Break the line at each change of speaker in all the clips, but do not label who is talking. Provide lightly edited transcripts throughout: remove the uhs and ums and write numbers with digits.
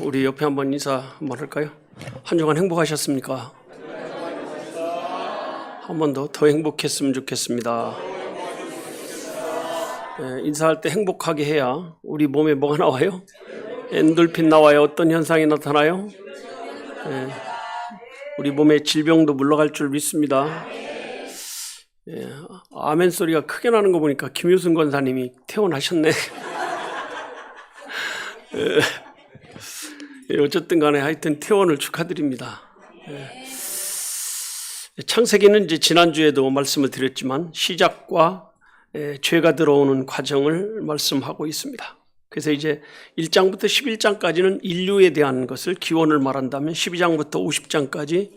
우리 옆에 한번 인사 한번 할까요? 한 주간 행복하셨습니까? 한 번 더 행복했으면 좋겠습니다. 인사할 때 행복하게 해야 우리 몸에 뭐가 나와요? 엔돌핀 나와요. 어떤 현상이 나타나요? 우리 몸에 질병도 물러갈 줄 믿습니다. 아멘 소리가 크게 나는 거 보니까 김효순 권사님이 퇴원하셨네. 어쨌든 간에 하여튼 퇴원을 축하드립니다. 창세기는 이제 지난주에도 말씀을 드렸지만 시작과 죄가 들어오는 과정을 말씀하고 있습니다. 그래서 이제 1장부터 11장까지는 인류에 대한 것을 기원을 말한다면 12장부터 50장까지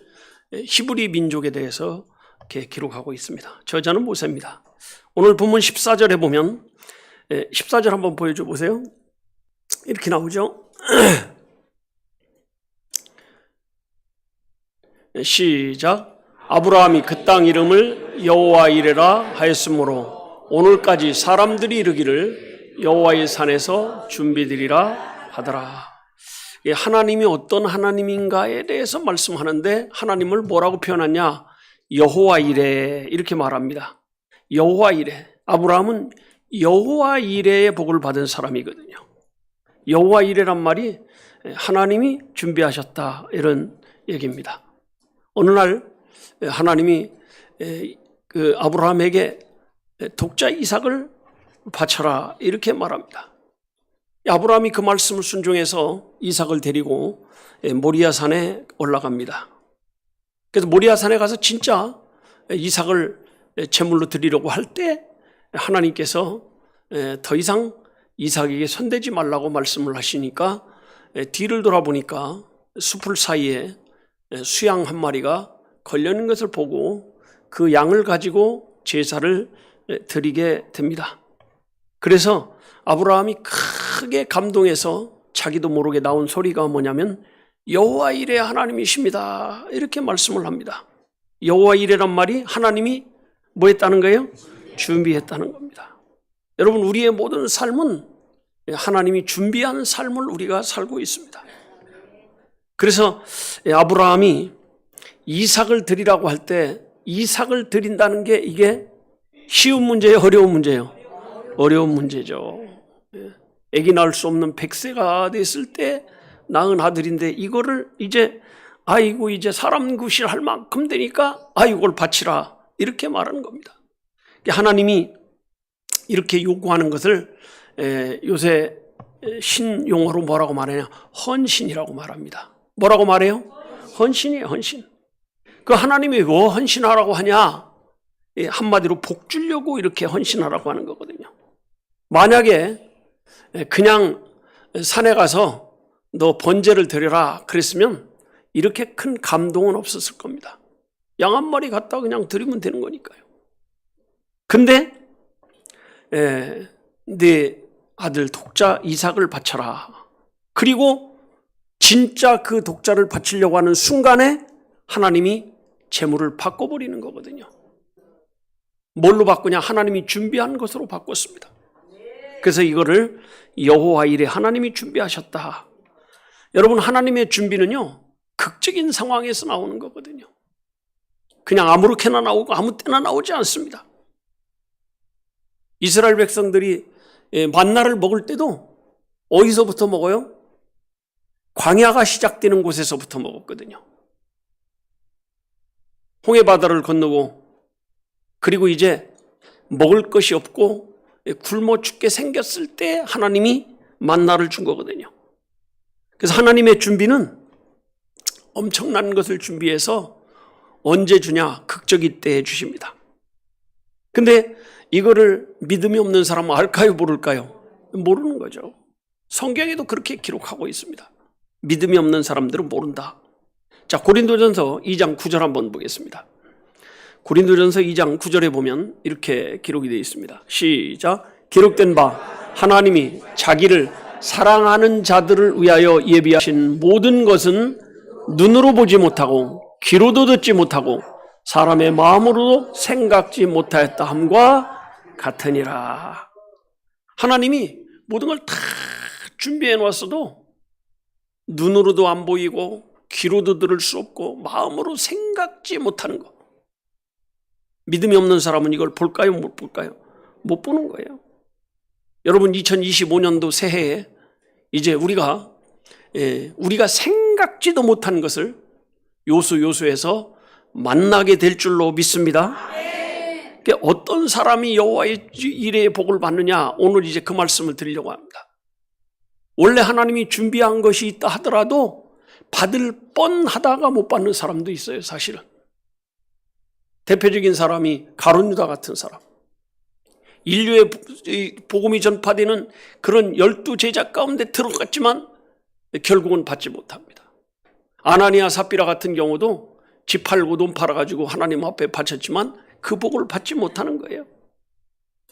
히브리 민족에 대해서 이렇게 기록하고 있습니다. 저자는 모세입니다. 오늘 본문 14절에 보면 14절 한번 보여줘 보세요. 이렇게 나오죠. 시작. 아브라함이 그 땅 이름을 여호와 이레라 하였으므로 오늘까지 사람들이 이르기를 여호와의 산에서 준비되리라 하더라. 하나님이 어떤 하나님인가에 대해서 말씀하는데 하나님을 뭐라고 표현하냐? 여호와 이레 이렇게 말합니다. 여호와 이레. 아브라함은 여호와 이레의 복을 받은 사람이거든요. 여호와 이레란 말이 하나님이 준비하셨다 이런 얘기입니다. 어느 날 하나님이 그 아브라함에게 독자 이삭을 바쳐라 이렇게 말합니다. 아브라함이 그 말씀을 순종해서 이삭을 데리고 모리아 산에 올라갑니다. 그래서 모리아 산에 가서 진짜 이삭을 제물로 드리려고 할 때 하나님께서 더 이상 이삭에게 손대지 말라고 말씀을 하시니까 뒤를 돌아보니까 숲을 사이에 수양 한 마리가 걸려있는 것을 보고 그 양을 가지고 제사를 드리게 됩니다. 그래서 아브라함이 크게 감동해서 자기도 모르게 나온 소리가 뭐냐면 여호와 이레 하나님이십니다 이렇게 말씀을 합니다. 여호와 이레란 말이 하나님이 뭐 했다는 거예요? 준비했다는 겁니다. 여러분 우리의 모든 삶은 하나님이 준비한 삶을 우리가 살고 있습니다. 그래서 아브라함이 이삭을 드리라고 할 때 이삭을 드린다는 게 이게 쉬운 문제예요? 어려운 문제예요? 어려운 문제죠. 아기 낳을 수 없는 100세가 됐을 때 낳은 아들인데 이거를 이제 아이고 이제 사람 구실할 만큼 되니까 이걸 바치라 이렇게 말하는 겁니다. 하나님이 이렇게 요구하는 것을 요새 신용어로 뭐라고 말하냐? 헌신이라고 말합니다. 뭐라고 말해요? 헌신이에요, 헌신. 그 하나님이 왜 헌신하라고 하냐? 한마디로 복 주려고 이렇게 헌신하라고 하는 거거든요. 만약에 그냥 산에 가서 너 번제를 드려라 그랬으면 이렇게 큰 감동은 없었을 겁니다. 양 한 마리 갖다 그냥 드리면 되는 거니까요. 근데 네 아들 독자 이삭을 바쳐라. 그리고 진짜 그 독자를 바치려고 하는 순간에 하나님이 제물을 바꿔버리는 거거든요. 뭘로 바꾸냐? 하나님이 준비한 것으로 바꿨습니다. 그래서 이거를 여호와 이레 하나님이 준비하셨다. 여러분 하나님의 준비는요 극적인 상황에서 나오는 거거든요. 그냥 아무렇게나 나오고 아무 때나 나오지 않습니다. 이스라엘 백성들이 만나를 먹을 때도 어디서부터 먹어요? 광야가 시작되는 곳에서부터 먹었거든요. 홍해바다를 건너고 그리고 이제 먹을 것이 없고 굶어 죽게 생겼을 때 하나님이 만나를 준 거거든요. 그래서 하나님의 준비는 엄청난 것을 준비해서 언제 주냐? 극적일 때 주십니다. 근데 이거를 믿음이 없는 사람은 알까요? 모를까요? 모르는 거죠. 성경에도 그렇게 기록하고 있습니다. 믿음이 없는 사람들은 모른다. 자, 고린도전서 2장 9절 한번 보겠습니다. 고린도전서 2장 9절에 보면 이렇게 기록이 되어 있습니다. 시작. 기록된 바 하나님이 자기를 사랑하는 자들을 위하여 예비하신 모든 것은 눈으로 보지 못하고 귀로도 듣지 못하고 사람의 마음으로도 생각지 못하였다 함과 같으니라. 하나님이 모든 걸 다 준비해 놓았어도 눈으로도 안 보이고 귀로도 들을 수 없고 마음으로 생각지 못하는 것. 믿음이 없는 사람은 이걸 볼까요? 못 볼까요? 못 보는 거예요. 여러분 2025년도 새해에 이제 우리가 생각지도 못한 것을 요수에서 만나게 될 줄로 믿습니다. 그러니까 어떤 사람이 여호와의 이레의 복을 받느냐, 오늘 이제 그 말씀을 드리려고 합니다. 원래 하나님이 준비한 것이 있다 하더라도 받을 뻔하다가 못 받는 사람도 있어요. 사실은 대표적인 사람이 가룟 유다 같은 사람, 인류의 복음이 전파되는 그런 12제자 가운데 들어갔지만 결국은 받지 못합니다. 아나니아 삽비라 같은 경우도 집 팔고 돈 팔아가지고 하나님 앞에 바쳤지만 그 복을 받지 못하는 거예요.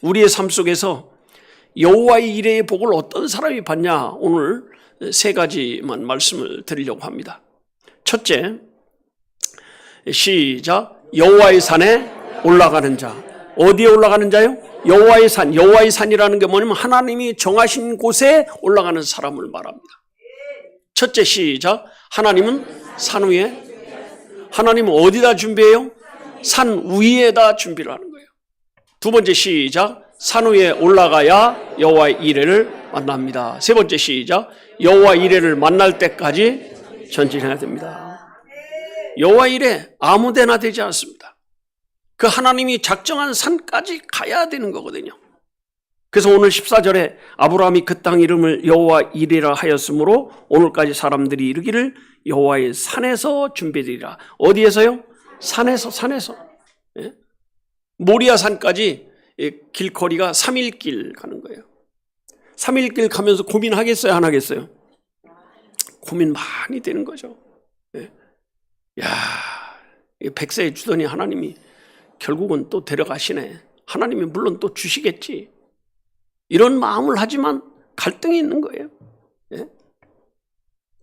우리의 삶 속에서 여호와의 이레의 복을 어떤 사람이 받냐, 오늘 세 가지만 말씀을 드리려고 합니다. 첫째, 시작. 여호와의 산에 올라가는 자. 어디에 올라가는 자요? 여호와의 산. 여호와의 산이라는 게 뭐냐면 하나님이 정하신 곳에 올라가는 사람을 말합니다. 첫째, 시작. 하나님은 산 위에. 하나님은 어디다 준비해요? 산 위에다 준비를 하는 거예요. 두 번째, 시작. 산 위에 올라가야 여호와의 이레를 만납니다. 세 번째, 시작. 여호와 이레를 만날 때까지 전진해야 됩니다. 여호와 이레 아무데나 되지 않습니다. 그 하나님이 작정한 산까지 가야 되는 거거든요. 그래서 오늘 14절에 아브라함이 그 땅 이름을 여호와 이레라 하였으므로 오늘까지 사람들이 이르기를 여호와의 산에서 준비되리라. 어디에서요? 산에서. 예? 모리아 산까지 길거리가 3일길 가는 거예요. 3일길 가면서 고민하겠어요? 안 하겠어요? 고민 많이 되는 거죠. 예. 야, 100세 주더니 하나님이 결국은 또 데려가시네. 하나님이 물론 또 주시겠지. 이런 마음을 하지만 갈등이 있는 거예요. 예?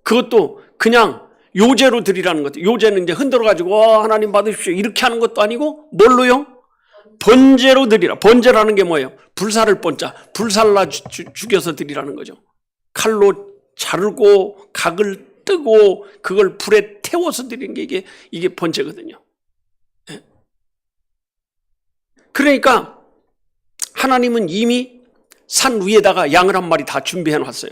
그것도 그냥 요제로 드리라는 것도, 요제는 이제 흔들어가지고 하나님 받으십시오 이렇게 하는 것도 아니고 뭘로요? 번제로 드리라. 번제라는 게 뭐예요? 불살을 번자, 불살라 죽여서 드리라는 거죠. 칼로 자르고 각을 뜨고 그걸 불에 태워서 드리는 게 이게 번제거든요. 예? 그러니까 하나님은 이미 산 위에다가 양을 한 마리 다 준비해 놨어요.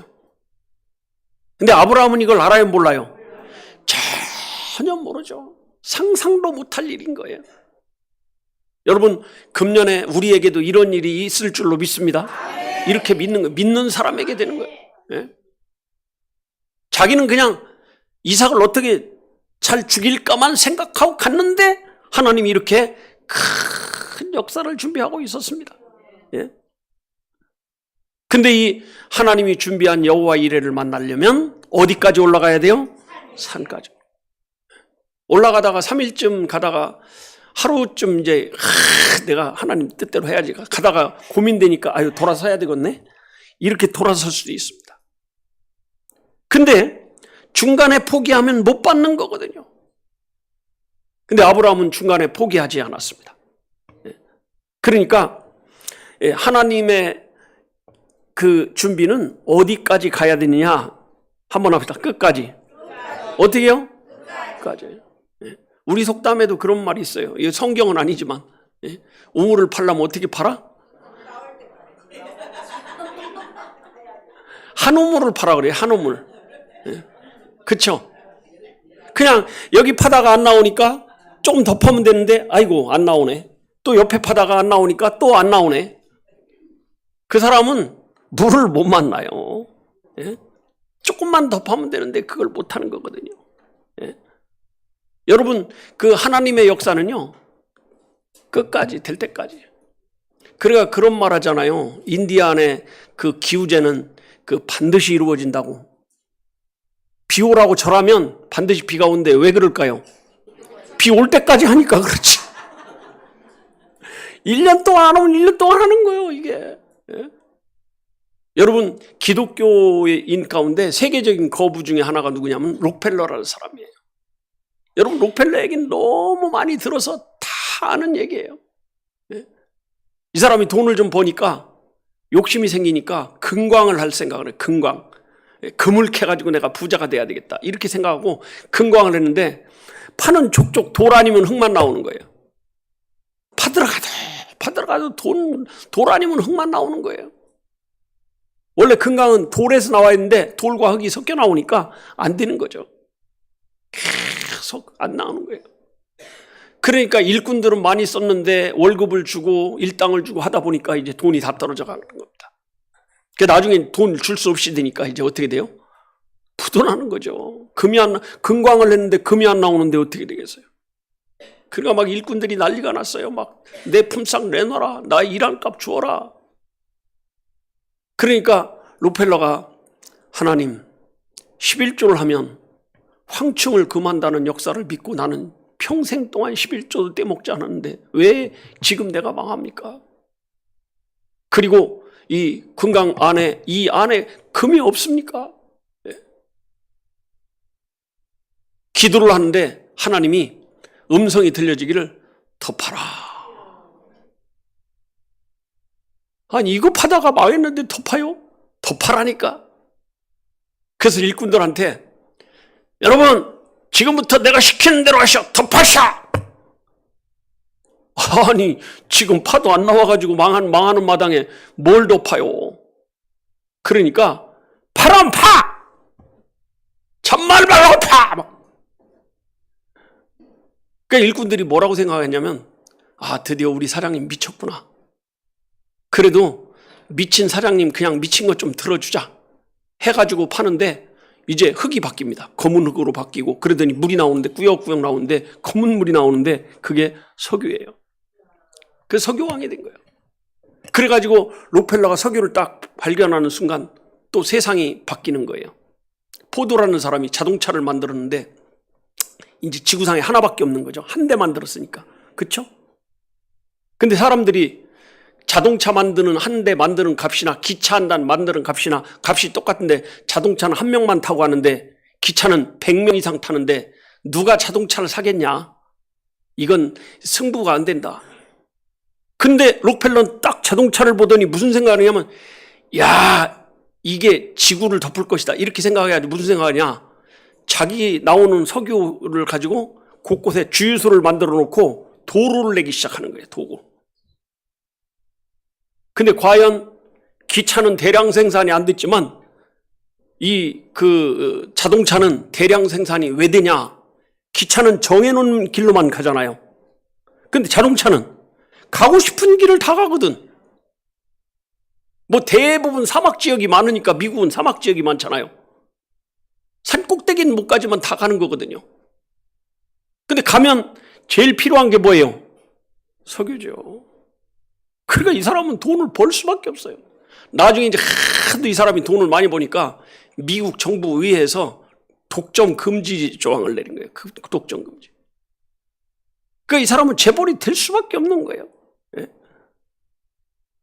근데 아브라함은 이걸 알아요, 몰라요? 전혀 모르죠. 상상도 못할 일인 거예요. 여러분, 금년에 우리에게도 이런 일이 있을 줄로 믿습니다. 이렇게 믿는 사람에게 되는 거예요. 예? 자기는 그냥 이삭을 어떻게 잘 죽일까만 생각하고 갔는데 하나님이 이렇게 큰 역사를 준비하고 있었습니다. 예? 근데 이 하나님이 준비한 여호와 이레를 만나려면 어디까지 올라가야 돼요? 산까지. 올라가다가 3일쯤 가다가 하루쯤 이제 내가 하나님 뜻대로 해야지 가다가 고민되니까 아유 돌아서야 되겠네. 이렇게 돌아설 수도 있습니다. 근데 중간에 포기하면 못 받는 거거든요. 근데 아브라함은 중간에 포기하지 않았습니다. 그러니까 하나님의 그 준비는 어디까지 가야 되느냐? 한번 합시다. 끝까지. 어떻게 해요? 끝까지. 우리 속담에도 그런 말이 있어요. 이거 성경은 아니지만 우물을 팔려면 어떻게 팔아? 한 우물을 팔아 그래요. 한 우물. 그쵸? 그냥 여기 파다가 안 나오니까 조금 더 파면 되는데 아이고 안 나오네. 또 옆에 파다가 안 나오니까 또 안 나오네. 그 사람은 물을 못 만나요. 예? 조금만 더 파면 되는데 그걸 못 하는 거거든요. 예? 여러분, 그 하나님의 역사는요, 끝까지 될 때까지. 그러니까 그런 말 하잖아요. 인디안의 그 기우제는 그 반드시 이루어진다고. 비 오라고 절하면 반드시 비가 오는데 왜 그럴까요? 비 올 때까지 하니까 그렇지. 1년 동안 안 오면 1년 동안 하는 거예요, 이게. 예? 여러분, 기독교인 가운데 세계적인 거부 중에 하나가 누구냐면 록펠러라는 사람이에요. 여러분, 록펠러 얘기는 너무 많이 들어서 다 아는 얘기예요. 예? 이 사람이 돈을 좀 버니까 욕심이 생기니까 금광을 할 생각을 해요. 금광. 금을 캐가지고 내가 부자가 돼야 되겠다 이렇게 생각하고 금광을 했는데 파는 족족 돌 아니면 흙만 나오는 거예요. 파들어가도 돌 아니면 흙만 나오는 거예요. 원래 금광은 돌에서 나와 있는데 돌과 흙이 섞여 나오니까 안 되는 거죠. 계속 안 나오는 거예요. 그러니까 일꾼들은 많이 썼는데 월급을 주고 일당을 주고 하다 보니까 이제 돈이 다 떨어져 가는 겁니다. 나중에 돈 줄 수 없이 되니까 이제 어떻게 돼요? 부도나는 거죠. 금광을 했는데 금이 안 나오는데 어떻게 되겠어요? 그러니까 막 일꾼들이 난리가 났어요. 막 내 품삯 내놔라. 나 일할 값 주어라. 그러니까 록펠러가 하나님 11조를 하면 황충을 금한다는 역사를 믿고 나는 평생 동안 11조도 떼먹지 않았는데 왜 지금 내가 망합니까? 그리고 이 금강 안에 이 안에 금이 없습니까? 네. 기도를 하는데 하나님이 음성이 들려지기를 덮어라. 아니 이거 파다가 망했는데 덮어요? 덮어라니까. 그래서 일꾼들한테 여러분 지금부터 내가 시키는 대로 하셔. 덮으셔. 아니 지금 파도 안 나와가지고 망하는 마당에 뭘 덮어요. 그러니까 파란 파! 잔말 말고 파! 그러니까 일꾼들이 뭐라고 생각했냐면 드디어 우리 사장님 미쳤구나. 그래도 미친 사장님 그냥 미친 것 좀 들어주자 해가지고 파는데 이제 흙이 바뀝니다. 검은 흙으로 바뀌고 그러더니 물이 나오는데 꾸역꾸역 나오는데 검은 물이 나오는데 그게 석유예요. 그 석유왕이 된 거예요. 그래가지고 록펠러가 석유를 딱 발견하는 순간 또 세상이 바뀌는 거예요. 포도라는 사람이 자동차를 만들었는데 이제 지구상에 하나밖에 없는 거죠. 한 대 만들었으니까. 그렇죠? 근데 사람들이 자동차 만드는 한 대 만드는 값이나 기차 한 단 만드는 값이나 값이 똑같은데 자동차는 한 명만 타고 가는데 기차는 100명 이상 타는데 누가 자동차를 사겠냐? 이건 승부가 안 된다. 근데 록펠러는 딱 자동차를 보더니 무슨 생각을 하냐면 야 이게 지구를 덮을 것이다 이렇게 생각해야지. 무슨 생각하냐? 자기 나오는 석유를 가지고 곳곳에 주유소를 만들어 놓고 도로를 내기 시작하는 거예요. 도로. 근데 과연 기차는 대량 생산이 안 됐지만 자동차는 대량 생산이 왜 되냐? 기차는 정해놓은 길로만 가잖아요. 근데 자동차는 가고 싶은 길을 다 가거든. 뭐 대부분 사막 지역이 많으니까 미국은 사막 지역이 많잖아요. 산 꼭대기는 못 가지만 다 가는 거거든요. 근데 가면 제일 필요한 게 뭐예요? 석유죠. 그러니까 이 사람은 돈을 벌 수밖에 없어요. 나중에 이제 하도 이 사람이 돈을 많이 버니까 미국 정부 의회에서 독점 금지 조항을 내린 거예요. 그 독점 금지. 그러니까 이 사람은 재벌이 될 수밖에 없는 거예요. 예?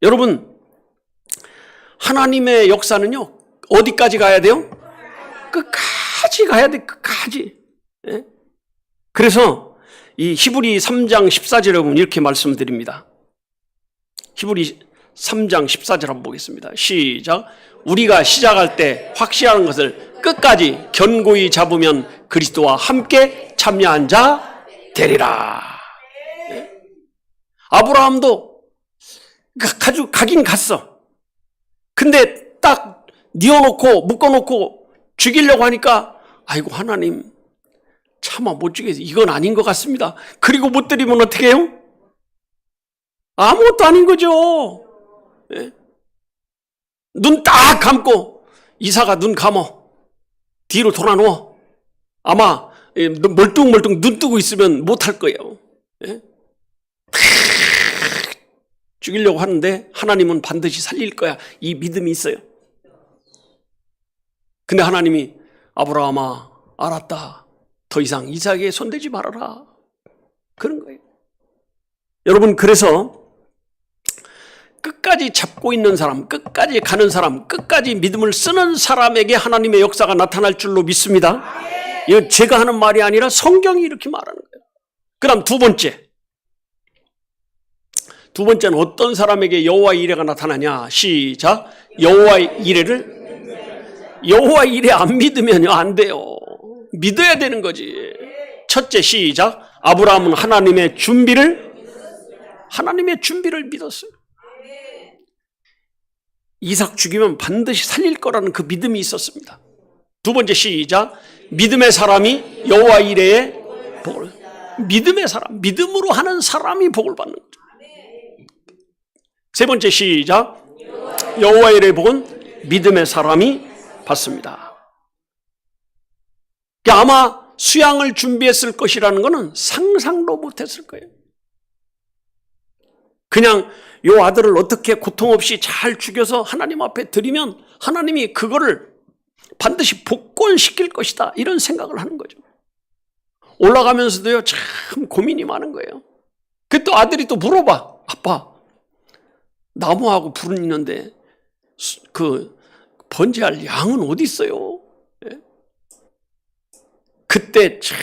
여러분, 하나님의 역사는요, 어디까지 가야 돼요? 끝까지 가야 돼, 끝까지. 예? 그래서 이 히브리 3장 14절에 보면 이렇게 말씀드립니다. 히브리 3장 14절 한번 보겠습니다. 시작. 우리가 시작할 때 확실한 것을 끝까지 견고히 잡으면 그리스도와 함께 참여한 자 되리라. 네? 아브라함도 가긴 갔어. 근데 딱 뉘어놓고 묶어놓고 죽이려고 하니까 아이고 하나님 차마 못 죽여서 이건 아닌 것 같습니다. 그리고 못 드리면 어떻게 해요? 아무것도 아닌 거죠. 네? 눈 딱 감고 이사가 눈 감어 뒤로 돌아 누워. 아마 멀뚱멀뚱 눈 뜨고 있으면 못할 거예요. 네? 죽이려고 하는데 하나님은 반드시 살릴 거야. 이 믿음이 있어요. 근데 하나님이 아브라함아 알았다. 더 이상 이삭에게 손대지 말아라. 그런 거예요. 여러분 그래서 끝까지 잡고 있는 사람, 끝까지 가는 사람, 끝까지 믿음을 쓰는 사람에게 하나님의 역사가 나타날 줄로 믿습니다. 이건 제가 하는 말이 아니라 성경이 이렇게 말하는 거예요. 그 다음 두 번째는 어떤 사람에게 여호와의 이레가 나타나냐. 시작. 여호와의 이레를 여호와 일에 안 믿으면요 안 돼요. 믿어야 되는 거지. 첫째, 시작. 아브라함은 하나님의 준비를 믿었어요. 이삭 죽이면 반드시 살릴 거라는 그 믿음이 있었습니다. 두 번째, 시작. 믿음의 사람이 여호와 이레의 복을. 믿음의 사람, 믿음으로 하는 사람이 복을 받는 거죠. 세 번째, 시작. 여호와 이레의 복은 믿음의 사람이 받습니다. 아마 수양을 준비했을 것이라는 것은 상상도 못했을 거예요. 그냥 요 아들을 어떻게 고통 없이 잘 죽여서 하나님 앞에 드리면 하나님이 그거를 반드시 복권시킬 것이다, 이런 생각을 하는 거죠. 올라가면서도요 참 고민이 많은 거예요. 그 또 아들이 또 물어봐. 아빠, 나무하고 불은 있는데 그 번제할 양은 어디 있어요? 예? 그때 참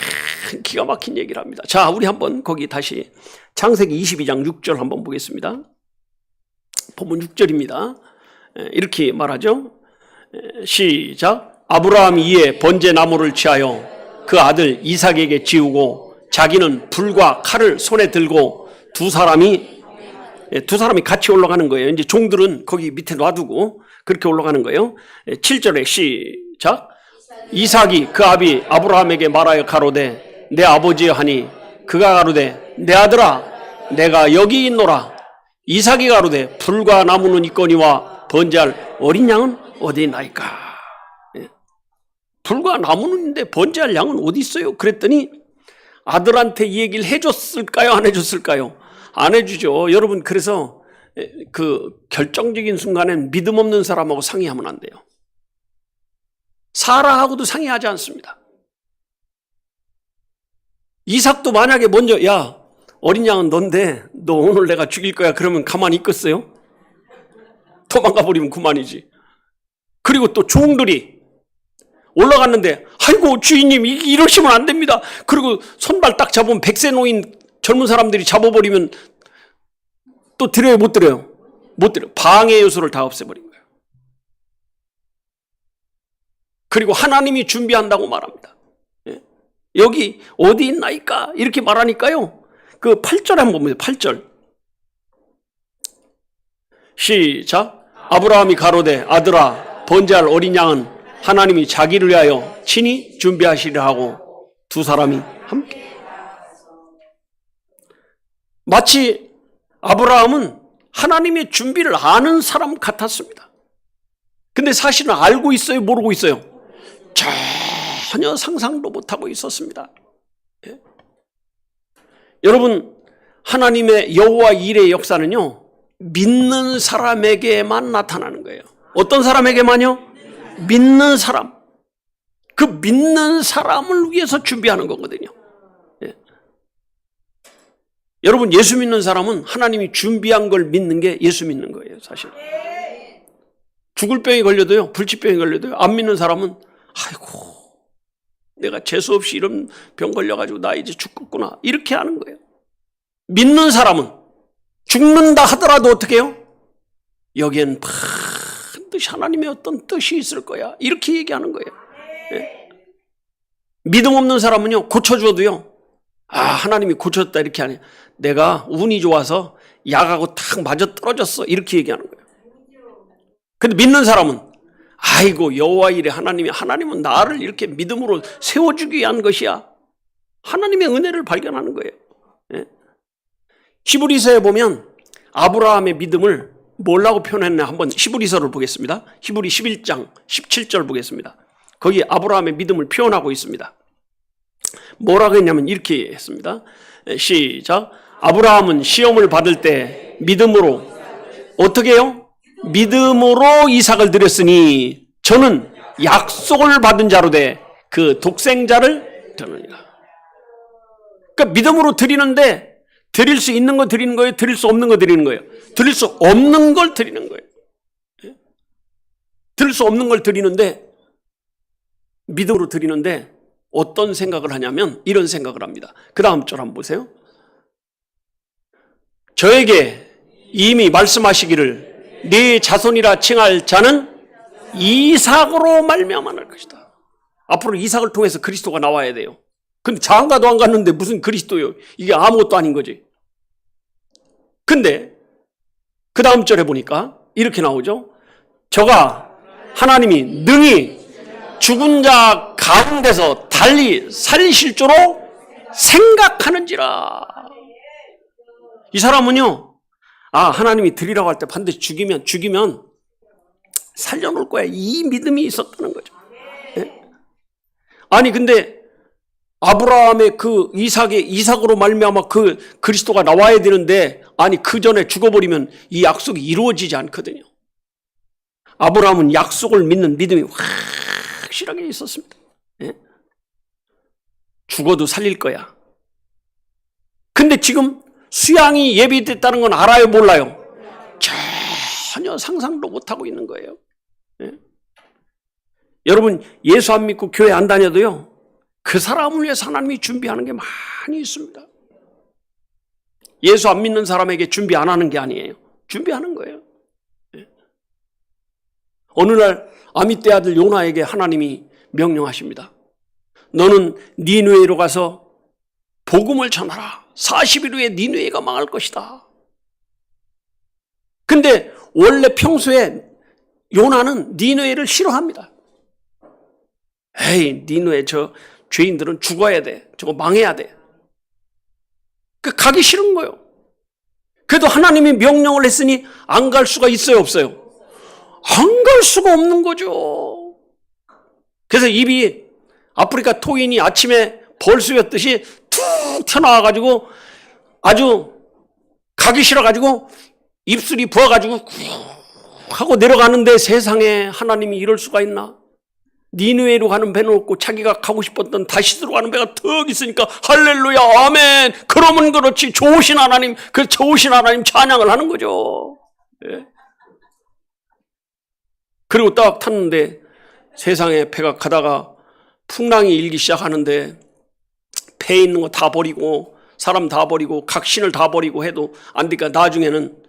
기가 막힌 얘기를 합니다. 자, 우리 한번 거기 다시 창세기 22장 6절 한번 보겠습니다. 본문 6절입니다. 이렇게 말하죠. 시작. 아브라함이 이에 번제 나무를 취하여 그 아들 이삭에게 지우고 자기는 불과 칼을 손에 들고 두 사람이 같이 올라가는 거예요. 이제 종들은 거기 밑에 놔두고 그렇게 올라가는 거예요. 7절에 시작. 이삭이 그 아비 아브라함에게 말하여 가로되 내 아버지여 하니 그가 가로되 내 아들아 내가 여기 있노라. 이삭이 가로되 불과 나무는 있거니와 번제할 어린 양은 어디 있나이까. 불과 나무는 있는데 번제할 양은 어디 있어요? 그랬더니 아들한테 이 얘기를 해줬을까요? 안 해줬을까요? 안 해주죠. 여러분, 그래서 그 결정적인 순간엔 믿음 없는 사람하고 상의하면 안 돼요. 사라하고도 상의하지 않습니다. 이삭도 만약에 먼저 야, 어린 양은 넌데 너 오늘 내가 죽일 거야 그러면 가만히 있겠어요? 도망가 버리면 그만이지. 그리고 또 종들이 올라갔는데 아이고 주인님 이러시면 안 됩니다. 그리고 손발 딱 잡으면 100세 노인 젊은 사람들이 잡아버리면 또 드려요? 못 드려요? 못 드려요. 방해 요소를 다 없애버린 거예요. 그리고 하나님이 준비한다고 말합니다. 여기 어디 있나이까 이렇게 말하니까요. 그 8절에 한번 봅니다. 8절 시작. 아브라함이 가로되 아들아 번제할 어린 양은 하나님이 자기를 위하여 친히 준비하시려 하고 두 사람이 함께. 마치 아브라함은 하나님의 준비를 아는 사람 같았습니다. 근데 사실은 알고 있어요? 모르고 있어요? 전혀 상상도 못하고 있었습니다. 예? 여러분, 하나님의 여호와 일의 역사는요 믿는 사람에게만 나타나는 거예요. 어떤 사람에게만요? 믿는 사람. 그 믿는 사람을 위해서 준비하는 거거든요. 예. 여러분, 예수 믿는 사람은 하나님이 준비한 걸 믿는 게 예수 믿는 거예요, 사실. 죽을 병이 걸려도요, 불치병이 걸려도요, 안 믿는 사람은 아이고 내가 재수 없이 이런 병 걸려가지고 나 이제 죽겠구나 이렇게 하는 거예요. 믿는 사람은 죽는다 하더라도 어떻게 해요? 여기엔 반드시 하나님의 어떤 뜻이 있을 거야 이렇게 얘기하는 거예요. 예? 믿음 없는 사람은요 고쳐줘도요 하나님이 고쳤다 이렇게 하네. 내가 운이 좋아서 약하고 탁 맞아 떨어졌어 이렇게 얘기하는 거예요. 근데 믿는 사람은 아이고 여호와 이레 하나님은 나를 이렇게 믿음으로 세워주기 위한 것이야. 하나님의 은혜를 발견하는 거예요. 예? 히브리서에 보면 아브라함의 믿음을 뭐라고 표현했나 한번 히브리서를 보겠습니다. 히브리 11장 17절 보겠습니다. 거기 아브라함의 믿음을 표현하고 있습니다. 뭐라고 했냐면 이렇게 했습니다. 시작. 아브라함은 시험을 받을 때 믿음으로 어떻게 해요? 믿음으로 이삭을 드렸으니 저는 약속을 받은 자로 돼 그 독생자를 드리느니라. 그러니까 믿음으로 드리는데 드릴 수 있는 거 드리는 거예요? 드릴 수 없는 거 드리는 거예요? 드릴 수 없는 걸 드리는 거예요. 드릴 수 없는 걸 드리는데 믿음으로 드리는데 어떤 생각을 하냐면 이런 생각을 합니다. 그 다음 절 한번 보세요. 저에게 이미 말씀하시기를 네 자손이라 칭할 자는 이삭으로 말미암아 날 것이다. 앞으로 이삭을 통해서 그리스도가 나와야 돼요. 근데 장가도 안 갔는데 무슨 그리스도요? 이게 아무것도 아닌 거지. 근데 그 다음 절에 보니까 이렇게 나오죠. 저가 하나님이 능히 죽은 자 가운데서 달리 살리실 줄로 생각하는지라. 이 사람은요, 하나님이 드리라고 할 때 반드시 죽이면 살려놓을 거야. 이 믿음이 있었다는 거죠. 네? 아니 근데 아브라함의 그 이삭으로 말미암아 그 그리스도가 나와야 되는데, 아니 그 전에 죽어버리면 이 약속이 이루어지지 않거든요. 아브라함은 약속을 믿는 믿음이 확실하게 있었습니다. 예? 죽어도 살릴 거야. 근데 지금 수양이 예비됐다는 건 알아요, 몰라요? 전혀 상상도 못하고 있는 거예요. 예? 여러분, 예수 안 믿고 교회 안 다녀도요, 그 사람을 위해서 하나님이 준비하는 게 많이 있습니다. 예수 안 믿는 사람에게 준비 안 하는 게 아니에요. 준비하는 거예요. 예. 어느 날 아미떼 아들 요나에게 하나님이 명령하십니다. 너는 니느웨로 가서 복음을 전하라. 40일 후에 니느웨가 망할 것이다. 근데 원래 평소에 요나는 니느웨를 싫어합니다. 에이, 니느웨 저 죄인들은 죽어야 돼. 저거 망해야 돼. 가기 싫은 거예요. 그래도 하나님이 명령을 했으니 안 갈 수가 있어요, 없어요? 안 갈 수가 없는 거죠. 그래서 입이 아프리카 토인이 아침에 벌수였듯이 툭 튀어나와가지고 아주 가기 싫어가지고 입술이 부어가지고 하고 내려가는데, 세상에 하나님이 이럴 수가 있나? 니느웨로 가는 배는 없고 자기가 가고 싶었던 다시스로 가는 배가 턱 있으니까 할렐루야 아멘. 그러면 그렇지, 좋으신 하나님, 그 좋으신 하나님 찬양을 하는 거죠. 예. 그리고 딱 탔는데 세상에 배가 가다가 풍랑이 일기 시작하는데, 배에 있는 거 다 버리고 사람 다 버리고 각신을 다 버리고 해도 안 되니까 나중에는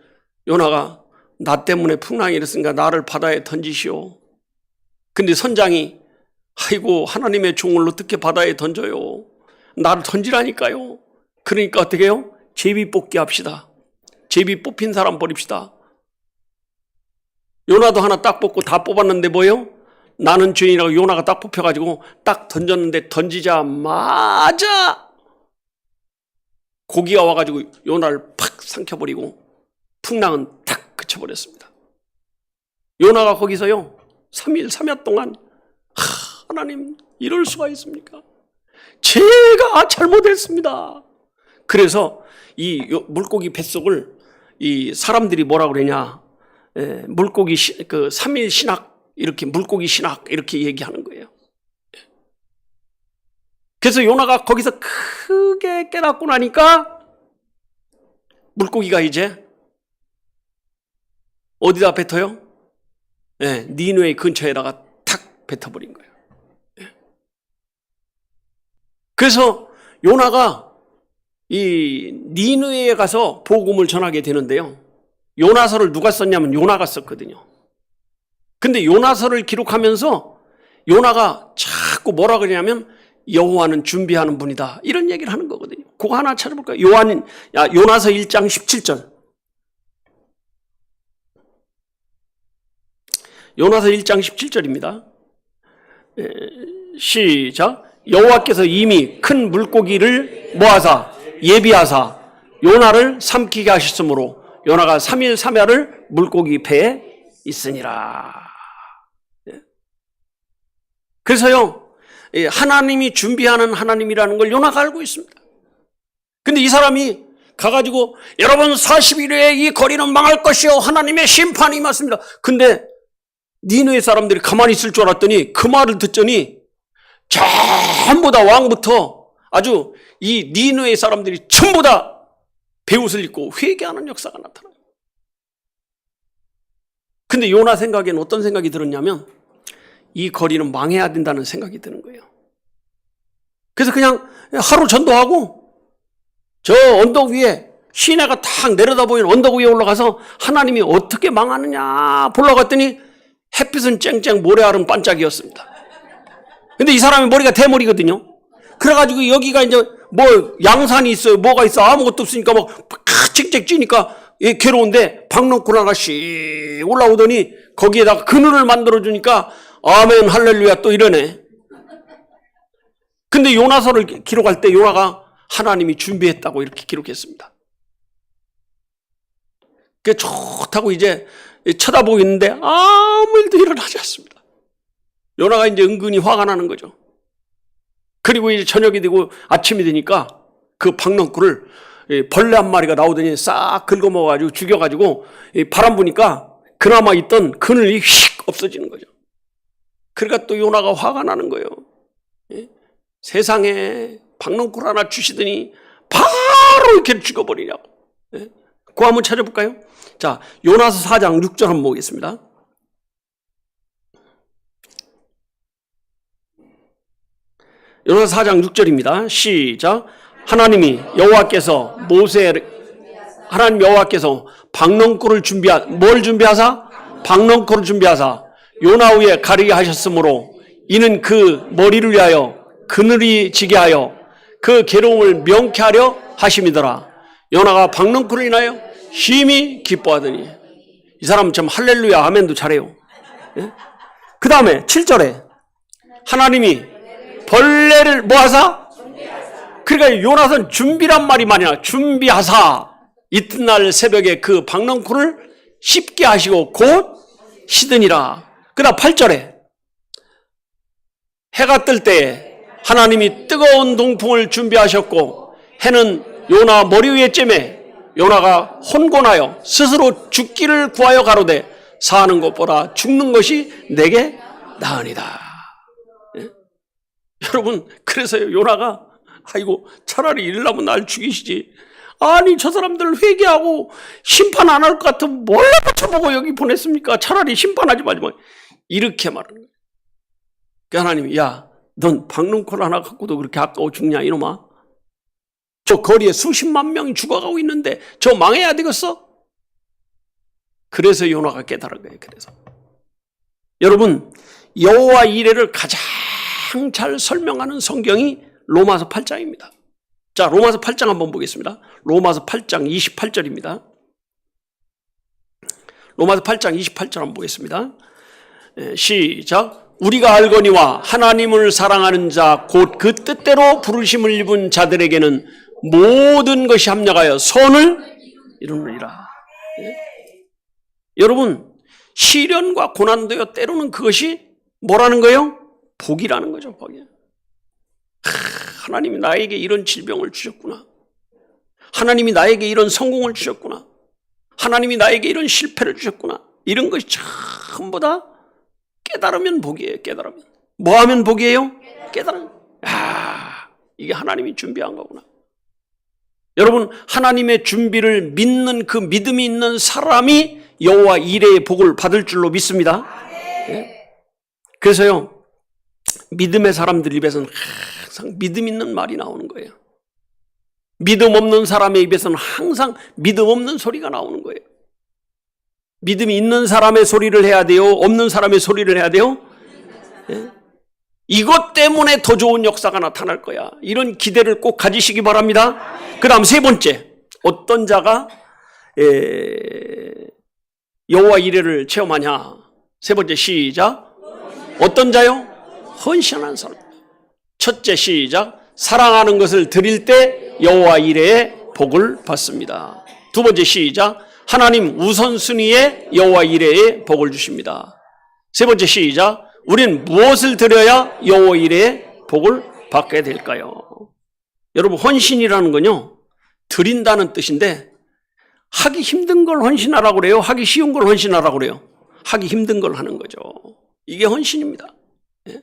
요나가 나 때문에 풍랑이 일었으니까 나를 바다에 던지시오. 근데 선장이 아이고 하나님의 종을 어떻게 바다에 던져요? 나를 던지라니까요. 그러니까 어떻게 해요? 제비 뽑기 합시다. 제비 뽑힌 사람 버립시다. 요나도 하나 딱 뽑고 다 뽑았는데 뭐예요? 나는 죄인이라고 요나가 딱 뽑혀가지고 딱 던졌는데 던지자마자 고기가 와가지고 요나를 팍 삼켜버리고 풍랑은 탁 그쳐버렸습니다. 요나가 거기서요 3일 3야 동안 하나님 이럴 수가 있습니까? 제가 잘못했습니다. 그래서 이 물고기 뱃속을 이 사람들이 뭐라 그러냐, 물고기 그 3일 신학, 이렇게 물고기 신학 이렇게 얘기하는 거예요. 그래서 요나가 거기서 크게 깨닫고 나니까 물고기가 이제 어디다 뱉어요? 니느웨 근처에다가 탁 뱉어버린 거예요. 그래서 요나가 이 니느웨에 가서 복음을 전하게 되는데요. 요나서를 누가 썼냐면 요나가 썼거든요. 근데 요나서를 기록하면서 요나가 자꾸 뭐라 그러냐면 여호와는 준비하는 분이다, 이런 얘기를 하는 거거든요. 그거 하나 찾아볼까요? 요나서 1장 17절. 요나서 1장 17절입니다. 시작. 여호와께서 이미 큰 물고기를 모아사 예비하사 요나를 삼키게 하셨으므로 요나가 3일 3야를 물고기 배에 있으니라. 그래서요, 하나님이 준비하는 하나님이라는 걸 요나가 알고 있습니다. 근데 이 사람이 가가지고 여러분 40일 후에 이 거리는 망할 것이요 하나님의 심판이 임했습니다. 근데 니느웨 사람들이 가만히 있을 줄 알았더니 그 말을 듣더니 전부 다 왕부터 아주 이 니느웨 사람들이 전부 다 베옷을 입고 회개하는 역사가 나타나요. 근데 요나 생각에는 어떤 생각이 들었냐면 이 거리는 망해야 된다는 생각이 드는 거예요. 그래서 그냥 하루 전도하고 저 언덕 위에 시내가 탁 내려다 보이는 언덕 위에 올라가서 하나님이 어떻게 망하느냐 보러 갔더니 햇빛은 쨍쨍, 모래알은 반짝이었습니다. 근데 이 사람의 머리가 대머리거든요. 그래가지고 여기가 이제 뭐 양산이 있어요. 뭐가 있어. 아무것도 없으니까 막 칙칙 찌니까 괴로운데 박넝쿨 하나 씩 올라오더니 거기에다가 그늘을 만들어주니까 아멘 할렐루야 또 이러네. 근데 요나서를 기록할 때 요나가 하나님이 준비했다고 이렇게 기록했습니다. 그게 좋다고 이제 쳐다보고 있는데 아무 일도 일어나지 않습니다. 요나가 이제 은근히 화가 나는 거죠. 그리고 이제 저녁이 되고 아침이 되니까 그 박넝쿨을 벌레 한 마리가 나오더니 싹 긁어먹어가지고 죽여가지고 바람 부니까 그나마 있던 그늘이 휙 없어지는 거죠. 그러니까 또 요나가 화가 나는 거예요. 세상에 박넝쿨 하나 주시더니 바로 이렇게 죽어버리냐고. 그거 한번 찾아볼까요? 자, 요나서 4장 6절 한번 보겠습니다. 요나서 4장 6절입니다. 시작. 하나님 여호와께서 박넝쿨을 뭘 준비하사? 박넝쿨을 준비하사 요나 위에 가리게 하셨으므로 이는 그 머리를 위하여 그늘이 지게 하여 그 괴로움을 명쾌하려 하심이더라. 요나가 박넝쿨을 인하여 힘이 기뻐하더니. 이 사람은 참 할렐루야 아멘도 잘해요. 예? 그 다음에 7절에 하나님이 벌레를 뭐하사? 그러니까 요나서는 준비란 말이 많이 나와요. 준비하사. 이튿날 새벽에 그 박넝쿨을 씹게 하시고 곧 시드니라. 그 다음 8절에 해가 뜰 때에 하나님이 뜨거운 동풍을 준비하셨고 해는 요나 머리 위에 쬐매 요나가 혼곤하여 스스로 죽기를 구하여 가로되 사는 것보다 죽는 것이 내게 나으니라. 예? 여러분 그래서요 요나가 아이고 차라리 이러려면 날 죽이시지. 아니 저 사람들 회개하고 심판 안 할 것 같으면 몰래 붙여보고 여기 보냈습니까? 차라리 심판하지 말지. 이렇게 말하는 거예요. 그 하나님이 야 넌 박넝쿨 하나 갖고도 그렇게 아까워 죽냐 이놈아. 저 거리에 수십만 명이 죽어가고 있는데 저 망해야 되겠어? 그래서 요나가 깨달은 거예요. 그래서 여러분 여호와 이레를 가장 잘 설명하는 성경이 로마서 8장입니다. 자, 로마서 8장 한번 보겠습니다. 로마서 8장 28절입니다. 로마서 8장 28절 한번 보겠습니다. 시작. 우리가 알거니와 하나님을 사랑하는 자 곧 그 뜻대로 부르심을 입은 자들에게는 모든 것이 합력하여 선을 이루느니라. 예? 여러분 시련과 고난도요 때로는 그것이 뭐라는 거예요? 복이라는 거죠. 복이. 하나님이 나에게 이런 질병을 주셨구나. 하나님이 나에게 이런 성공을 주셨구나. 하나님이 나에게 이런 실패를 주셨구나. 이런 것이 전부 다 깨달으면 복이에요. 깨달으면. 뭐 하면 복이에요? 깨달으면. 이게 하나님이 준비한 거구나. 여러분 하나님의 준비를 믿는 그 믿음이 있는 사람이 여호와 이레의 복을 받을 줄로 믿습니다. 예? 그래서요 믿음의 사람들 입에서는 항상 믿음 있는 말이 나오는 거예요. 믿음 없는 사람의 입에서는 항상 믿음 없는 소리가 나오는 거예요. 믿음이 있는 사람의 소리를 해야 돼요? 없는 사람의 소리를 해야 돼요? 예? 이것 때문에 더 좋은 역사가 나타날 거야. 이런 기대를 꼭 가지시기 바랍니다. 그 다음 세 번째, 어떤 자가 여호와 이레를 체험하냐. 세 번째 시작. 어떤 자요? 헌신하는 사람. 첫째 시작. 사랑하는 것을 드릴 때 여호와 이레의 복을 받습니다. 두 번째 시작. 하나님 우선순위에 여호와 이레의 복을 주십니다. 세 번째 시작. 우리는 무엇을 드려야 여호와 이레의 복을 받게 될까요? 여러분 헌신이라는 건요 드린다는 뜻인데 하기 힘든 걸 헌신하라고 그래요? 하기 쉬운 걸 헌신하라고 그래요? 하기 힘든 걸 하는 거죠. 이게 헌신입니다. 예?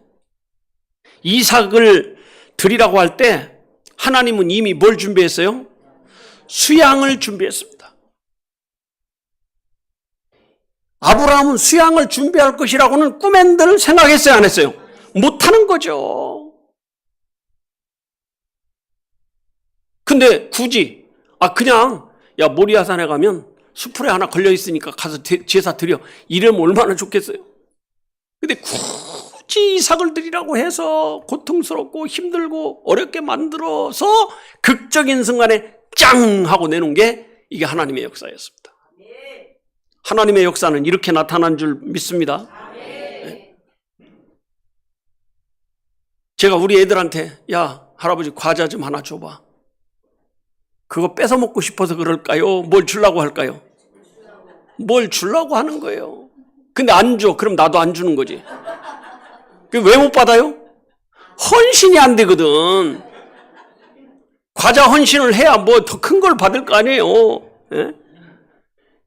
이삭을 드리라고 할 때 하나님은 이미 뭘 준비했어요? 수양을 준비했습니다. 아브라함은 수양을 준비할 것이라고는 꿈엔들 생각했어요? 안 했어요? 못하는 거죠. 근데 굳이 그냥 야 모리아산에 가면 수풀에 하나 걸려있으니까 가서 제사 드려. 이러면 얼마나 좋겠어요? 근데 굳이 이삭을 드리라고 해서 고통스럽고 힘들고 어렵게 만들어서 극적인 순간에 짱 하고 내놓은 게 이게 하나님의 역사였습니다. 하나님의 역사는 이렇게 나타난 줄 믿습니다. 네. 제가 우리 애들한테 야 할아버지 과자 좀 하나 줘봐. 그거 뺏어 먹고 싶어서 그럴까요? 뭘 주려고 할까요? 뭘 주려고 하는 거예요. 근데 안 줘. 그럼 나도 안 주는 거지. 왜 못 받아요? 헌신이 안 되거든. 과자 헌신을 해야 뭐 더 큰 걸 받을 거 아니에요. 예?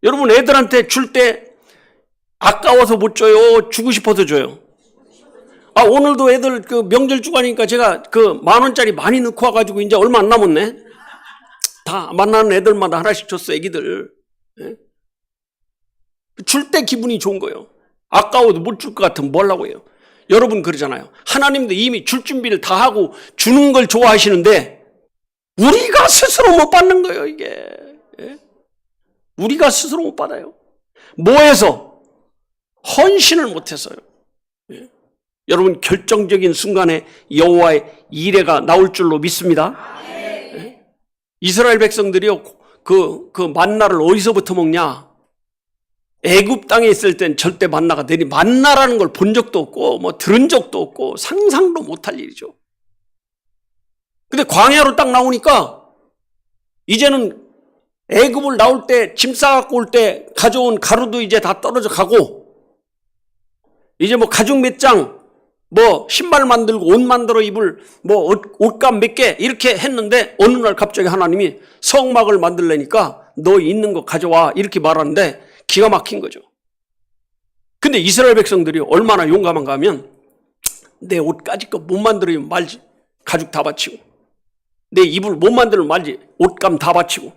여러분 애들한테 줄 때 아까워서 못 줘요? 주고 싶어서 줘요? 아, 오늘도 애들 그 명절 주가니까 제가 그 10,000원짜리 많이 넣고 와가지고 이제 얼마 안 남았네? 다 만나는 애들마다 하나씩 줬어, 애기들. 예? 줄 때 기분이 좋은 거예요. 아까워도 못 줄 것 같으면 뭐 하려고 해요? 여러분 그러잖아요. 하나님도 이미 줄 준비를 다 하고 주는 걸 좋아하시는데 우리가 스스로 못 받는 거예요, 이게. 예? 우리가 스스로 못 받아요. 뭐해서? 헌신을 못해서요. 예? 여러분 결정적인 순간에 여호와의 이레가 나올 줄로 믿습니다. 예? 이스라엘 백성들이요, 그 만나를 어디서부터 먹냐? 애굽 땅에 있을 땐 절대 만나가 만나라는 걸 본 적도 없고 뭐 들은 적도 없고 상상도 못할 일이죠. 근데 광야로 딱 나오니까 이제는 애굽을 나올 때 짐 싸갖고 올 때 가져온 가루도 이제 다 떨어져 가고 이제 뭐 가죽 몇 장, 뭐 신발 만들고 옷 만들어 입을 뭐 옷감 몇 개 이렇게 했는데 어느 날 갑자기 하나님이 성막을 만들려니까 너 있는 거 가져와 이렇게 말하는데 기가 막힌 거죠. 근데 이스라엘 백성들이 얼마나 용감한가 하면 내 옷까지 거 못 만들어면 말지. 가죽 다 바치고. 내 이불 못 만들면 말지. 옷감 다 바치고.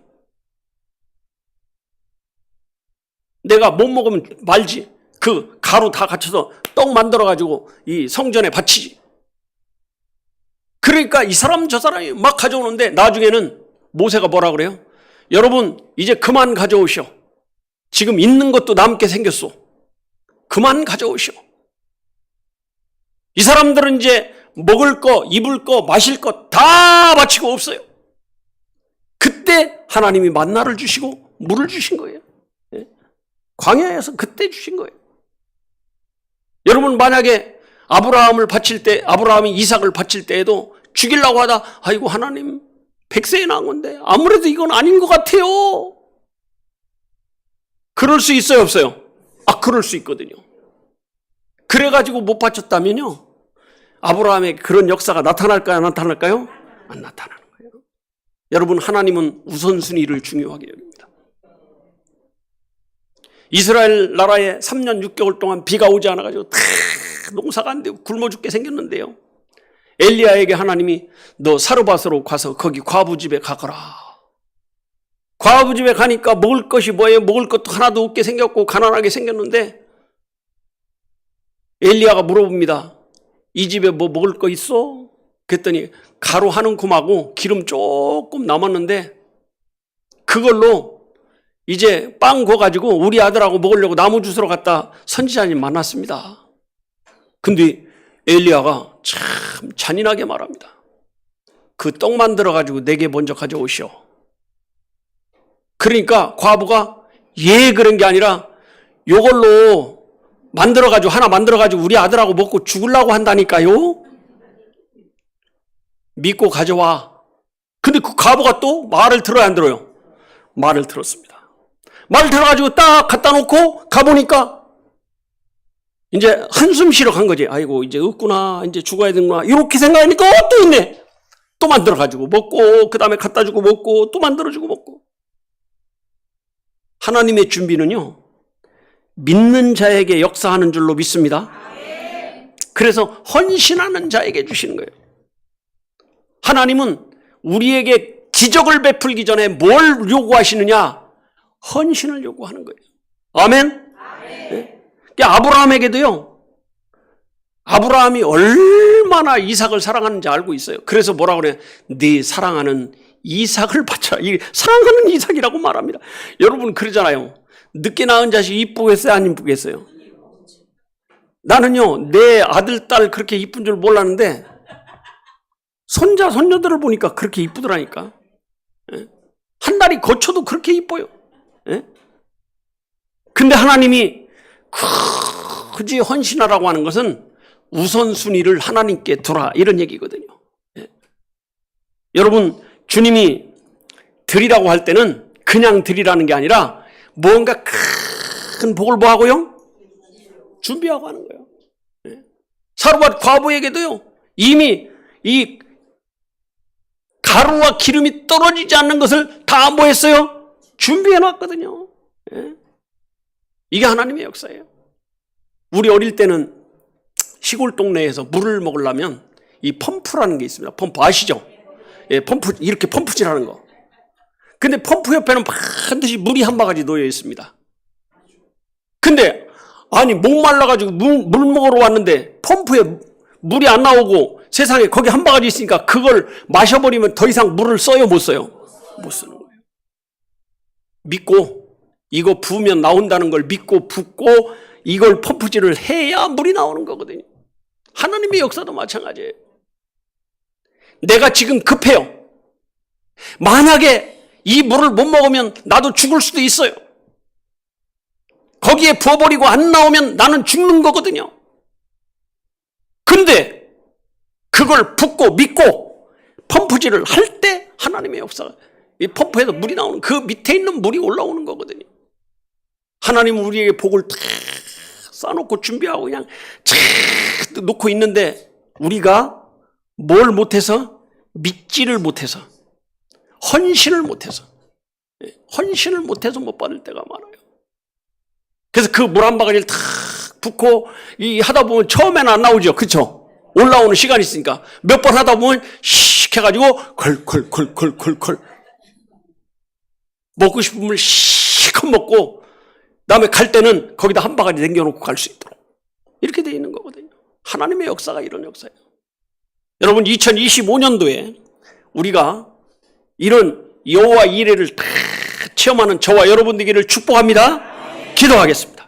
내가 못 먹으면 말지. 그 가루 다 갖춰서 떡 만들어가지고 이 성전에 바치지. 그러니까 이 사람 저 사람이 막 가져오는데 나중에는 모세가 뭐라 그래요? 여러분 이제 그만 가져오시오. 지금 있는 것도 남게 생겼어. 그만 가져오시오. 이 사람들은 이제 먹을 거, 입을 거, 마실 거 다 바치고 없어요. 그때 하나님이 만나를 주시고 물을 주신 거예요. 예? 광야에서 그때 주신 거예요. 여러분 만약에 아브라함이 이삭을 바칠 때에도 죽이려고 하다 아이고 하나님 100세에 낳은 건데 아무래도 이건 아닌 것 같아요. 그럴 수 있어요, 없어요? 아, 그럴 수 있거든요. 그래가지고 못 바쳤다면요, 아브라함의 그런 역사가 나타날까요, 안 나타날까요? 안 나타나는 거예요. 여러분, 하나님은 우선순위를 중요하게 여깁니다. 이스라엘 나라에 3년 6개월 동안 비가 오지 않아가지고 다 농사가 안 되고 굶어 죽게 생겼는데요. 엘리야에게 하나님이 너 사르밧으로 가서 거기 과부 집에 가거라. 과부 집에 가니까 먹을 것이 뭐예요? 먹을 것도 하나도 없게 생겼고 가난하게 생겼는데 엘리야가 물어봅니다. 이 집에 뭐 먹을 거 있어? 그랬더니 가루 한 움큼하고 기름 조금 남았는데 그걸로 이제 빵 구워가지고 우리 아들하고 먹으려고 나무 주스러 갔다 선지자님 만났습니다. 근데 엘리야가 참 잔인하게 말합니다. 그 떡 만들어가지고 내게 먼저 가져오시오. 그러니까 과부가 예 그런 게 아니라 요걸로 만들어가지고 하나 만들어가지고 우리 아들하고 먹고 죽으려고 한다니까요. 믿고 가져와. 근데 그 과부가 또 말을 들어야 안 들어요? 말을 들었습니다. 말을 들어가지고 딱 갖다 놓고 가보니까 이제 한숨 쉬러 간 거지. 아이고 이제 없구나, 이제 죽어야 되는구나 이렇게 생각하니까 또 있네. 또 만들어가지고 먹고 그 다음에 갖다 주고 먹고 또 만들어주고 먹고. 하나님의 준비는요, 믿는 자에게 역사하는 줄로 믿습니다. 그래서 헌신하는 자에게 주시는 거예요. 하나님은 우리에게 기적을 베풀기 전에 뭘 요구하시느냐? 헌신을 요구하는 거예요. 아멘? 네? 아브라함에게도요, 아브라함이 얼마나 이삭을 사랑하는지 알고 있어요. 그래서 뭐라고 그래요? 네 사랑하는 이삭을 바쳐라. 사랑하는 이삭이라고 말합니다. 여러분 그러잖아요. 늦게 낳은 자식 이쁘겠어요, 안 이쁘겠어요? 나는요, 내 아들, 딸 그렇게 이쁜 줄 몰랐는데, 손자, 손녀들을 보니까 그렇게 이쁘더라니까. 한 달이 거쳐도 그렇게 이뻐요. 근데 하나님이 굳이 헌신하라고 하는 것은 우선순위를 하나님께 두라, 이런 얘기거든요. 여러분, 주님이 드리라고 할 때는 그냥 드리라는 게 아니라 뭔가 큰 복을 뭐 하고요? 준비하고 하는 거예요. 사르밧 과부에게도요, 이미 이 가루와 기름이 떨어지지 않는 것을 다 뭐 했어요? 준비해 놨거든요. 이게 하나님의 역사예요. 우리 어릴 때는 시골 동네에서 물을 먹으려면 이 펌프라는 게 있습니다. 펌프 아시죠? 예, 펌프, 이렇게 펌프질 하는 거. 근데 펌프 옆에는 반드시 물이 한 바가지 놓여 있습니다. 근데, 아니, 목말라가지고 물 먹으러 왔는데 펌프에 물이 안 나오고 세상에 거기 한 바가지 있으니까 그걸 마셔버리면 더 이상 물을 써요, 못 써요? 못 쓰는 거예요. 믿고, 이거 부으면 나온다는 걸 믿고 붓고 이걸 펌프질을 해야 물이 나오는 거거든요. 하나님의 역사도 마찬가지예요. 내가 지금 급해요. 만약에 이 물을 못 먹으면 나도 죽을 수도 있어요. 거기에 부어버리고 안 나오면 나는 죽는 거거든요. 근데 그걸 붓고 믿고 펌프질을 할 때 하나님의 역사가, 이 펌프에서 물이 나오는, 그 밑에 있는 물이 올라오는 거거든요. 하나님은 우리에게 복을 탁 싸놓고 준비하고 그냥 탁 놓고 있는데 우리가 뭘 못해서? 믿지를 못해서, 헌신을 못해서 못 받을 때가 많아요. 그래서 그 물 한 바가지를 탁 붓고 하다 보면 처음에는 안 나오죠. 그렇죠? 올라오는 시간이 있으니까 몇 번 하다 보면 씩 해가지고 콜 먹고 싶은 물 실컷 먹고 다음에 갈 때는 거기다 한 바가지 남겨놓고 갈 수 있도록 이렇게 돼 있는 거거든요. 하나님의 역사가 이런 역사예요. 여러분, 2025년도에 우리가 이런 여호와 이레를 다 체험하는 저와 여러분 되기를 축복합니다. 기도하겠습니다.